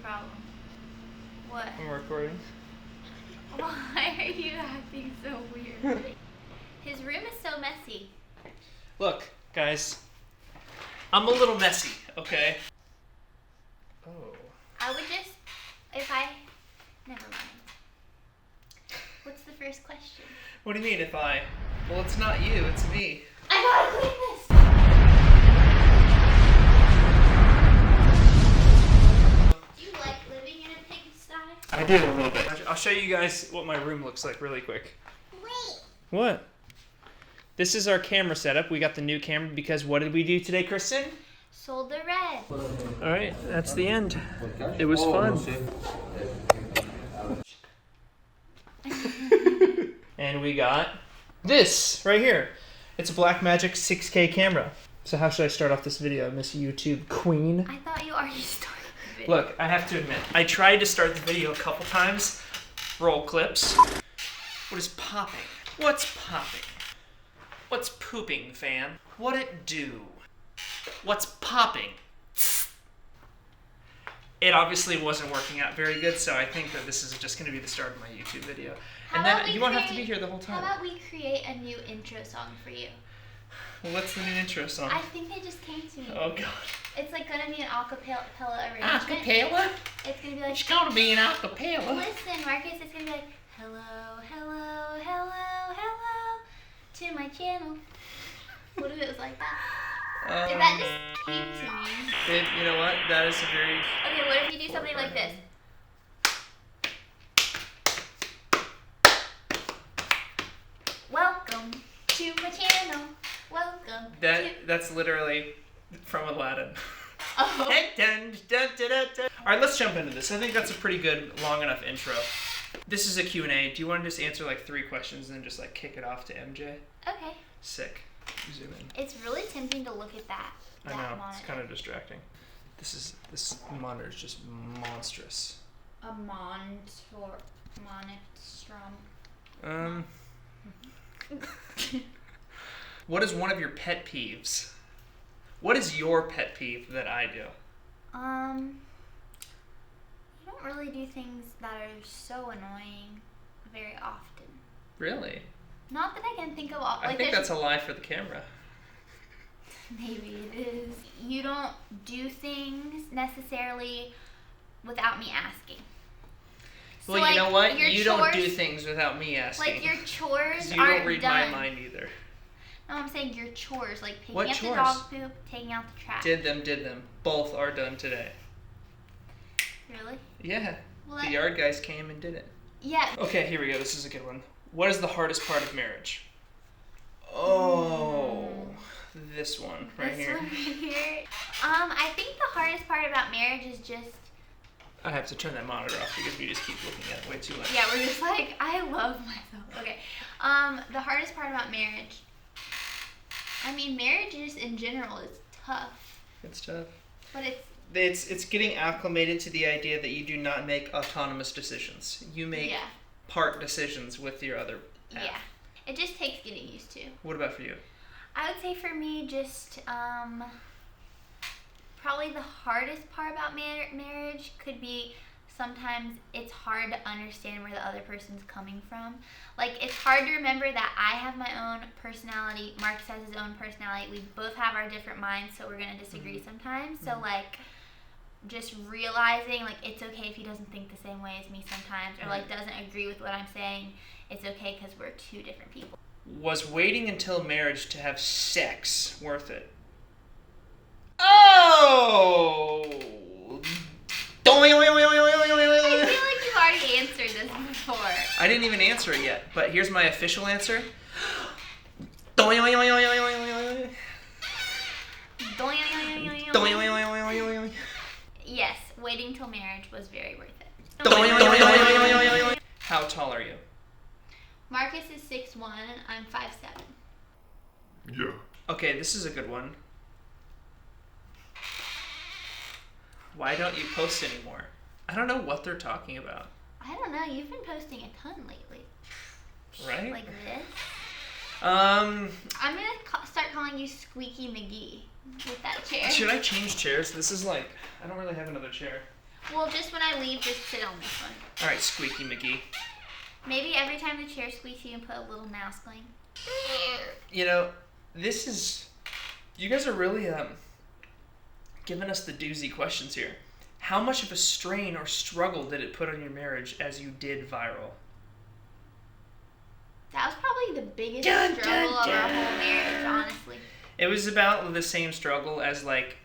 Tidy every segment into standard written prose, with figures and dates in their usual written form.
problem? What? I'm recording. Why are you acting so weird? His room is so messy. Look, guys. I'm a little messy, okay? Oh. I would just, never mind. What's the first question? What do you mean if I? Well, it's not you, it's me. I gotta clean this! Do you like living in a pigsty? I do a little bit. I'll show you guys what my room looks like really quick. Wait! What? This is our camera setup. We got the new camera because what did we do today, Kristin? Sold the red. Alright, that's the end. It was fun. And we got this right here. It's a Blackmagic 6K camera. So how should I start off this video, Miss YouTube Queen? I thought you already started the video. Look, I have to admit, I tried to start the video a couple times. Roll clips. What is popping? What's popping? What's pooping, fan? What'd it do? What's popping? It obviously wasn't working out very good, so I think that this is just going to be the start of my YouTube video. And then you won't have to be here the whole time. How about we create a new intro song for you? Well, what's the new intro song? I think it just came to me. Oh, God. It's like going to be an acapella arrangement. Acapella? It's going to be like... It's going to be an acapella. Listen, Marcus, it's going to be like, hello, hello, hello, hello to my channel. What if it was like that? If that just came to me. You know what? That is a very... Okay, what if you do something like this? Welcome to my channel. Welcome. That's literally from Aladdin. Oh. Alright, let's jump into this. I think that's a pretty good, long enough intro. This is a Q&A. Do you want to just answer like 3 questions and then just like kick it off to MJ? Okay. Sick. Zoom in. It's really tempting to look at that. I know, monitor. it's kind of distracting. This monitor is just monstrous. A monstrum. What is one of your pet peeves? What is your pet peeve that I do? You don't really do things that are so annoying very often. Really? Not that I can think of all. I think that's a lie for the camera. Maybe it is. You don't do things necessarily without me asking. So Well, like, you know what? your You chores, don't do things without me asking. Like your chores you aren't don't read done. my mind either. No, I'm saying your chores, like picking What up chores? the dog poop, taking out the trash. Did them. Both are done today. Really? Yeah. Well, The yard guys came and did it. Yeah. Okay, here we go. This is a good one. What is the hardest part of marriage? Oh, this one right This here. one right here. I think the hardest part about marriage is just... I have to turn that monitor off because we just keep looking at it way too much. Yeah, we're just like, I love myself. Okay. The hardest part about marriage... I mean, marriages in general is tough. It's tough. But It's getting acclimated to the idea that you do not make autonomous decisions. You make part decisions with your other half. Yeah. It just takes getting used to. What about for you? I would say for me, just probably the hardest part about marriage could be sometimes it's hard to understand where the other person's coming from. Like, it's hard to remember that I have my own personality, Marcus has his own personality, we both have our different minds, so we're going to disagree sometimes. So, like, just realizing, like, it's okay if he doesn't think the same way as me sometimes, or, like, doesn't agree with what I'm saying. It's okay because we're 2 different people. Was waiting until marriage to have sex worth it? Oh! I feel like you've already answered this before. I didn't even answer it yet, but here's my official answer. Yes, waiting till marriage was very worth it. How tall are you? Marcus is 6'1", and I'm 5'7". Yeah. Okay, this is a good one. Why don't you post anymore? I don't know what they're talking about. I don't know, you've been posting a ton lately. Right? Like this. I'm gonna start calling you Squeaky McGee with that chair. Should I change chairs? This is like, I don't really have another chair. Well, just when I leave, just sit on this one. All right, Squeaky McGee. Maybe every time the chair squeaks, you can put a little mouse going. You know, this is... You guys are really giving us the doozy questions here. How much of a strain or struggle did it put on your marriage as you did viral? That was probably the biggest struggle of our whole marriage, honestly. It was about the same struggle as like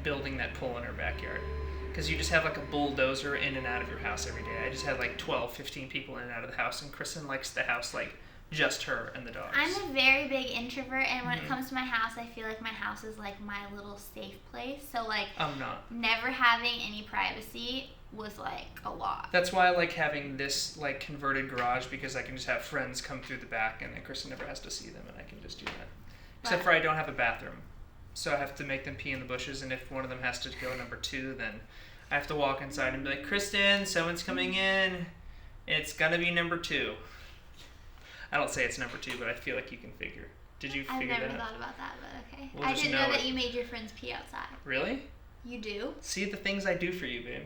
building that pool in our backyard. Because you just have like a bulldozer in and out of your house every day. I just had like 12, 15 people in and out of the house, and Kristin likes the house like just her and the dogs. I'm a very big introvert, and when it comes to my house, I feel like my house is like my little safe place. So like, I'm not. Never having any privacy was like a lot. That's why I like having this like converted garage, because I can just have friends come through the back, and then Kristin never has to see them, and I can just do that. Except for I don't have a bathroom, so I have to make them pee in the bushes, and if one of them has to go number 2, then I have to walk inside and be like, Kristin, someone's coming in. It's gonna be number 2. I don't say it's number 2, but I feel like you can figure. Did you figure that out? I've never thought about that, but okay. We'll I just didn't know know that it. you made your friends pee outside. Really? You do? See the things I do for you, babe.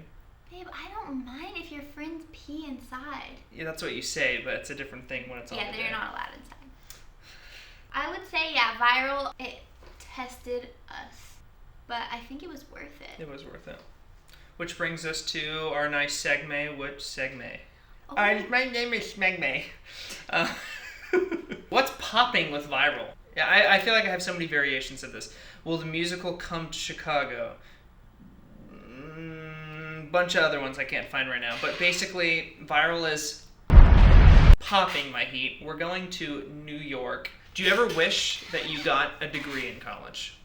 Babe, I don't mind if your friends pee inside. Yeah, that's what you say, but it's a different thing when it's on Yeah, the they're day. not allowed inside. I would say, yeah, viral, it tested us. But I think it was worth it. It was worth it. Which brings us to our nice segme. Which segme? Oh. My name is Smegme. What's popping with viral? Yeah, I feel like I have so many variations of this. Will the musical come to Chicago? Bunch of other ones I can't find right now. But basically, viral is popping my heat. We're going to New York. Do you ever wish that you got a degree in college?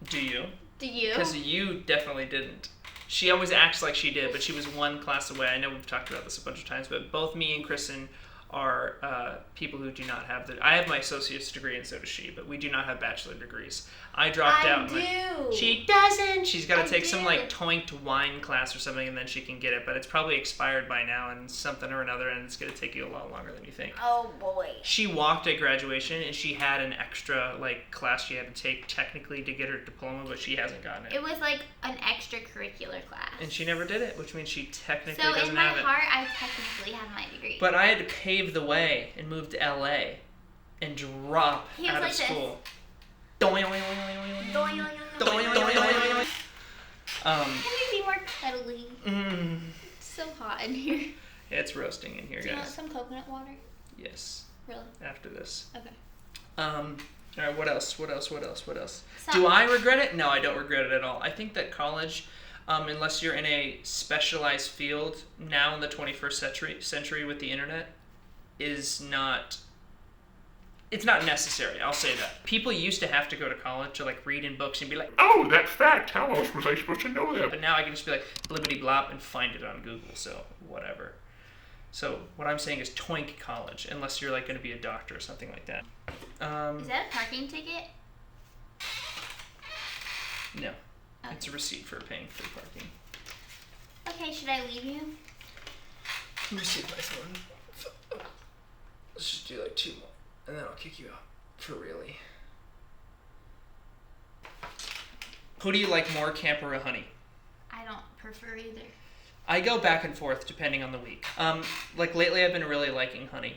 Do you? Do you? Because you definitely didn't. She always acts like she did, but she was one class away. I know we've talked about this a bunch of times, but both me and Kristin are people who do not have the... I have my associate's degree, and so does she, but we do not have bachelor degrees. I dropped out. She doesn't! She's got to take some, like, toinked wine class or something, and then she can get it, but it's probably expired by now and something or another, and it's going to take you a lot longer than you think. Oh, boy. She walked at graduation, and she had an extra, like, class she had to take technically to get her diploma, but she hasn't gotten it. It was like an extracurricular class. And she never did it, which means she technically so doesn't in my have it. heart, I technically have my degree. But I had to pave the way and move to LA and drop out of like school. Can you be more cuddly? It's so hot in here. Yeah, it's roasting in here, Do you want guys. some coconut water? Yes. Really? After this. Okay. All right, what else? So, Do I regret it? No, I don't regret it at all. I think that college, unless you're in a specialized field now in the 21st century with the internet, is not... It's not necessary, I'll say that. People used to have to go to college to like read in books and be like, Oh, that fact. How else was I supposed to know that? but now I can just be like blibbity blop and find it on Google, so whatever. So what I'm saying is toink college, unless you're like going to be a doctor or something like that. is that a parking ticket? No. Okay. It's a receipt for paying for parking. Okay, should I leave you? Let me see my phone. Let's just do like 2 more, and then I'll kick you out. For really. Who do you like more, Camper or Honey? I don't prefer either. I go back and forth depending on the week. Like lately I've been really liking Honey.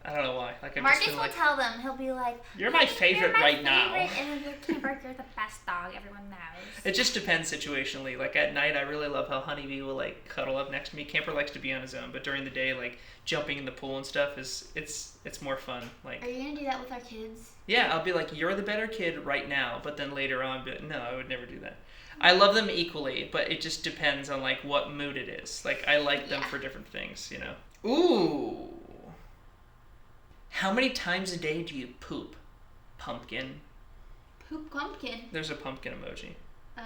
I don't know why. Like I've Marcus just been will like, tell them. He'll be like, You're my favorite right now. And then you're Camper, you're the best dog everyone knows. It just depends situationally. Like at night, I really love how Honeybee will like cuddle up next to me. Camper likes to be on his own, but during the day, like jumping in the pool and stuff it's more fun. Like, Are you gonna do that with our kids? yeah, I'll be like, you're the better kid right now, but then later on, but no, I would never do that. I love them equally, but it just depends on like what mood it is. Like I like them Yeah. for different things, you know. Ooh. How many times a day do you poop? Pumpkin. Poop pumpkin. There's a pumpkin emoji. Oh.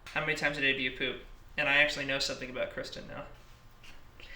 How many times a day do you poop? And I actually know something about Kristin now.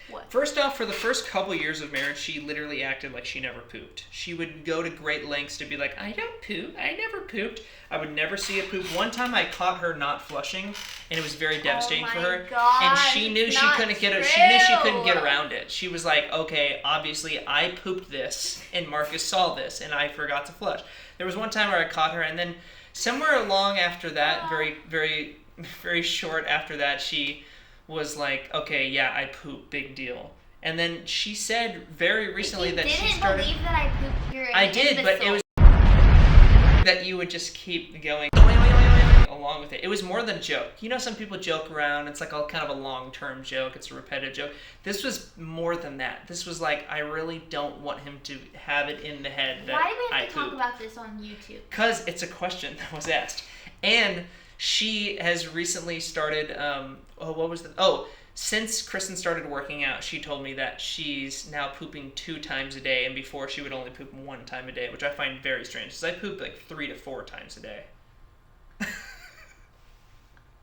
What? First off, for the first couple years of marriage, she literally acted like she never pooped. She would go to great lengths to be like, I don't poop. I never pooped. I would never see it poop. One time I caught her not flushing, and it was very devastating for her. Gosh, And she knew it's she not couldn't get it. She knew she couldn't get true. around it. She was like, okay, obviously I pooped this, and Marcus saw this, and I forgot to flush. There was one time where I caught her, and then somewhere along after that, very, very very short after that, she was like, okay, yeah, I poop, big deal. And then she said very recently that she started... You didn't believe that I pooped, you're an I did, but imbecile. it was that you would just keep going along with it. It was more than a joke. You know, some people joke around. It's like all kind of a long-term joke. It's a repetitive joke. This was more than that. This was like, I really don't want him to have it in the head that Why do we have I to poop. talk about this on YouTube? Because it's a question that was asked. And she has recently started, since Kristin started working out, she told me that she's now pooping 2 times a day, and before she would only poop 1 time a day, which I find very strange, because I poop like 3 to 4 times a day.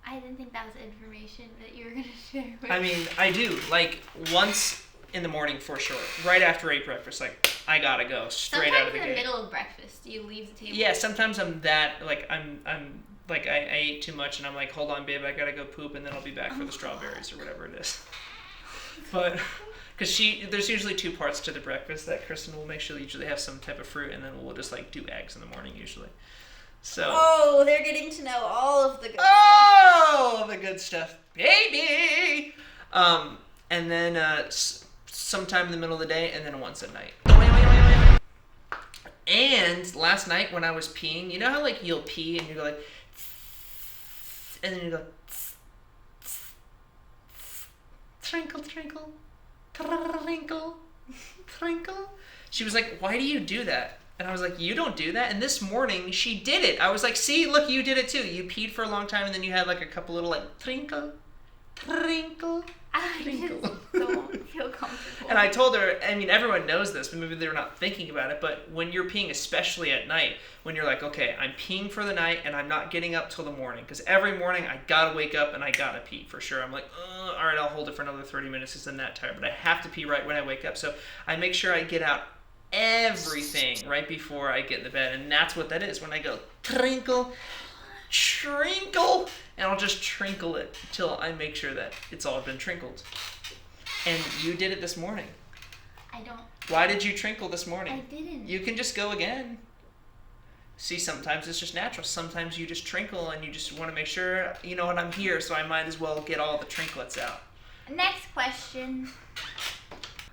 I didn't think that was information that you were going to share with I mean, I do. Like, once in the morning for sure. Right after I eat breakfast, like, I gotta go straight out of the gate. Sometimes in the middle of breakfast, you leave the table. Yeah, sometimes I'm that, like, I'm like, I ate too much, and I'm like, hold on, babe, I gotta go poop, and then I'll be back for the strawberries or whatever it is. But, because there's usually 2 parts to the breakfast that Kristin will make sure they usually have some type of fruit, and then we'll just, like, do eggs in the morning usually. So. Oh, they're getting to know all of the good stuff. Oh, the good stuff, baby! And then sometime in the middle of the day, and then once at night. And last night when I was peeing, you know how like you'll pee and you go like, and then you go, trinkle, trinkle, trinkle, trinkle. She was like, why do you do that? And I was like, you don't do that? And this morning, she did it. I was like, see, look, you did it too. You peed for a long time, and then you had like a couple little like, trinkle, trinkle, trinkle. I just don't feel comfortable. And I told her, I mean, everyone knows this, but maybe they're not thinking about it, but when you're peeing, especially at night, when you're like, okay, I'm peeing for the night, and I'm not getting up till the morning, because every morning I gotta wake up and I gotta pee for sure. I'm like, all right, I'll hold it for another 30 minutes because I'm that tired, but I have to pee right when I wake up. So I make sure I get out everything right before I get in the bed, and that's what that is. When I go trinkle, trinkle, and I'll just trinkle it till I make sure that it's all been trinkled. And you did it this morning. I don't. Why did you trinkle this morning? I didn't. You can just go again. See, sometimes it's just natural. Sometimes you just trinkle and you just want to make sure, you know what, I'm here, so I might as well get all the trinklets out. Next question.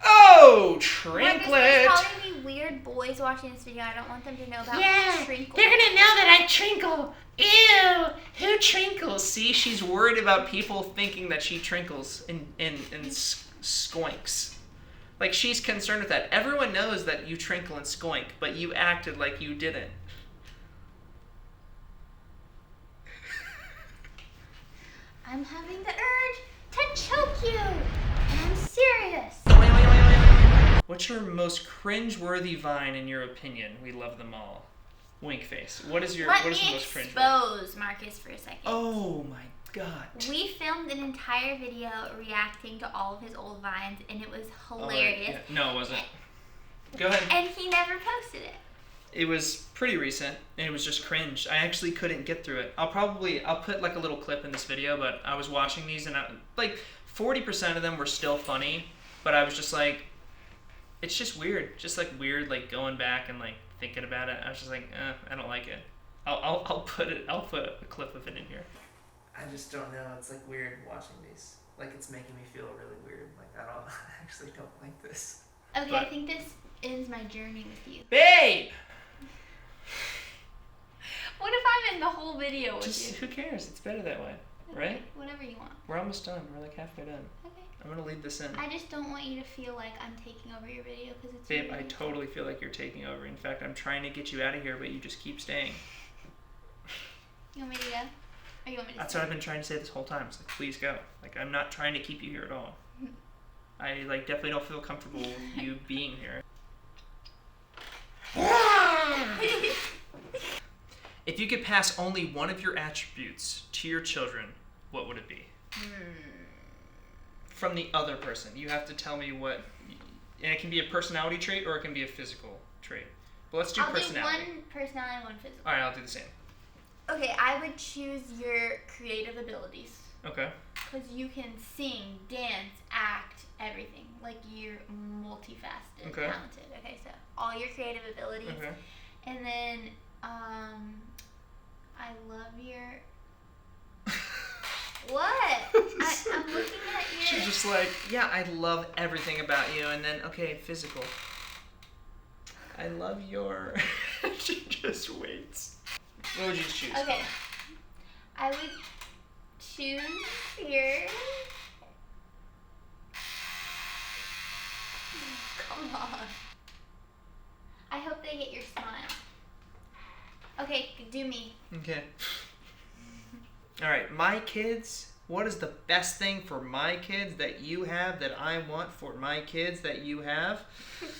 Oh, Marcus, trinklet! there's probably be weird boys watching this video. I don't want them to know about trinkle. They're gonna know that I trinkle. Ew, who trinkles? See, she's worried about people thinking that she trinkles and skoinks. Like, she's concerned with that. Everyone knows that you trinkle and skoink, but you acted like you didn't. I'm having the urge to choke you. And I'm serious. What's your most cringe-worthy Vine in your opinion? We love them all. Wink face. What is the most cringe-worthy? Expose Marcus for a second. Oh my god. We filmed an entire video reacting to all of his old Vines, and it was hilarious. Yeah. No, it wasn't. Go ahead. And he never posted it. It was pretty recent, and it was just cringe. I actually couldn't get through it. I'll put like a little clip in this video, but I was watching these, and like 40% of them were still funny, but I was just like, it's just weird. Just like weird, like going back and like thinking about it. I was just like, I don't like it. I'll put a clip of it in here. I just don't know. It's like weird watching these. Like it's making me feel really weird. Like I actually don't like this. Okay, But- I think this ends my journey with you. Babe! What if I'm in the whole video with Just you? who cares? It's better that way, right? Whatever you want. We're almost done. We're like halfway done. Okay. I'm gonna leave this in. I just don't want you to feel like I'm taking over your video because it's Babe, your I video. totally feel like you're taking over. In fact, I'm trying to get you out of here, but you just keep staying. You want me to go? Or you want me to That's stay? what I've been trying to say this whole time. It's like, please go. Like, I'm not trying to keep you here at all. I like definitely don't feel comfortable with you being here. If you could pass only one of your attributes to your children, what would it be? From the other person. You have to tell me what, and it can be a personality trait or it can be a physical trait. But let's do personality. I'll do one personality and one physical. All right, I'll do the same. Okay, I would choose your creative abilities. Okay. Because you can sing, dance, act, everything. Like, you're multifaceted, Okay. talented. Okay, so all your creative abilities. Okay. And then, I love your... just like, yeah, I love everything about you, and then, okay, physical. I love your... She just waits. What would you choose? Okay. I would choose your... Come on. I hope they get your smile. Okay, do me. Okay. All right, my kids. What is the best thing for my kids that you have that I want for my kids that you have?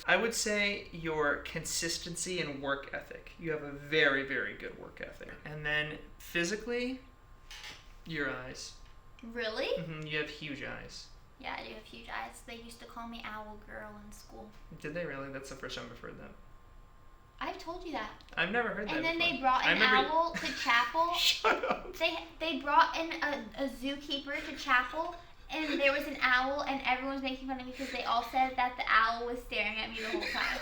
I would say your consistency and work ethic. You have a very, very good work ethic. And then physically, your eyes. Really? You have huge eyes. Yeah, I do have huge eyes. They used to call me Owl Girl in school. Did they really? That's the first time I've heard that. I've told you that. I've never heard that And then before. they brought an owl to chapel. Shut up. They brought in a zookeeper to chapel, and there was an owl, and everyone was making fun of me because they all said that the owl was staring at me the whole time.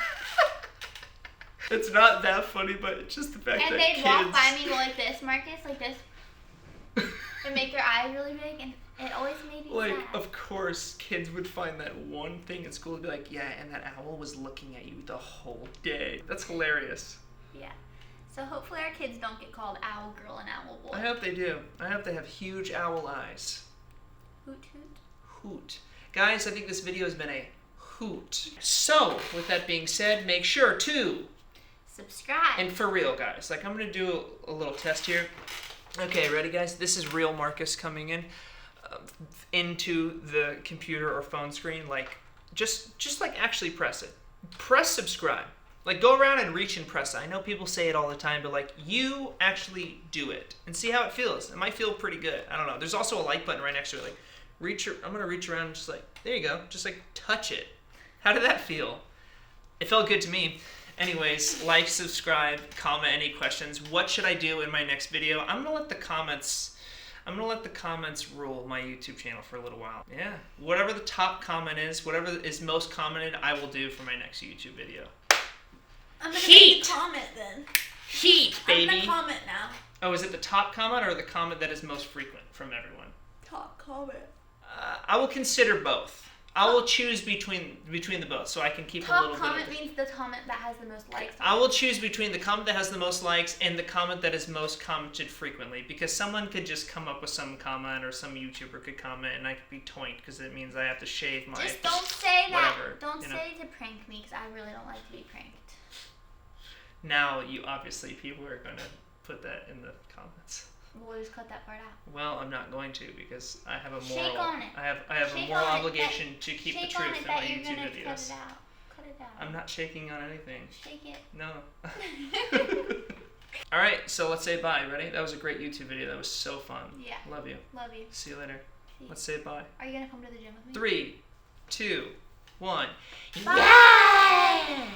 It's not that funny, but it's just the fact And that they'd kids... walk by me, go like this, Marcus, like this, and make their eyes really big, and it always made me Like, sad. of course, kids would find that one thing in school and be like, yeah, and that owl was looking at you the whole day. That's hilarious. Yeah. So hopefully our kids don't get called Owl Girl and Owl Boy. I hope they do. I hope they have huge owl eyes. Hoot hoot. Hoot. Guys, I think this video has been a hoot. So, with that being said, make sure to... Subscribe. And for real, guys, like I'm going to do a little test here. Okay, ready, guys? This is real Marcus coming in into the computer or phone screen. Like, just like actually press it. Press subscribe. Like, go around and reach and press it. I know people say it all the time, but like, you actually do it and see how it feels. It might feel pretty good. I don't know. There's also a like button right next to it. Like, I'm gonna reach around and just like, there you go. Just like touch it. How did that feel? It felt good to me. Anyways, like, subscribe, comment any questions. What should I do in my next video? I'm gonna let the comments rule my YouTube channel for a little while. Yeah, whatever the top comment is, whatever is most commented, I will do for my next YouTube video. I'm gonna Heat! make a comment then. Heat, baby! I'm gonna comment now. Oh, is it the top comment or the comment that is most frequent from everyone? Top comment. I will consider both. I will choose between the both, so I can keep a little bit. Top comment means the comment that has the most likes. I will choose between the comment that has the most likes and the comment that is most commented frequently, because someone could just come up with some comment, or some YouTuber could comment, and I could be toinked because it means I have to shave my. Just don't say that. Whatever, Don't you know? say to prank me, because I really don't like to be pranked. Now, people are going to put that in the comments. We'll just cut that part out. Well, I'm not going to, because I have a moral. Shake on it. I have a Shake moral on it obligation to keep the Shake on truth it in that my you're YouTube gonna videos. cut it out. Cut it out. I'm not shaking on anything. Shake it. No. All right, so let's say bye. Ready? That was a great YouTube video. That was so fun. Yeah. Love you. Love you. See you later. See you. Let's say bye. Are you gonna come to the gym with me? 3, 2, 1. Bye!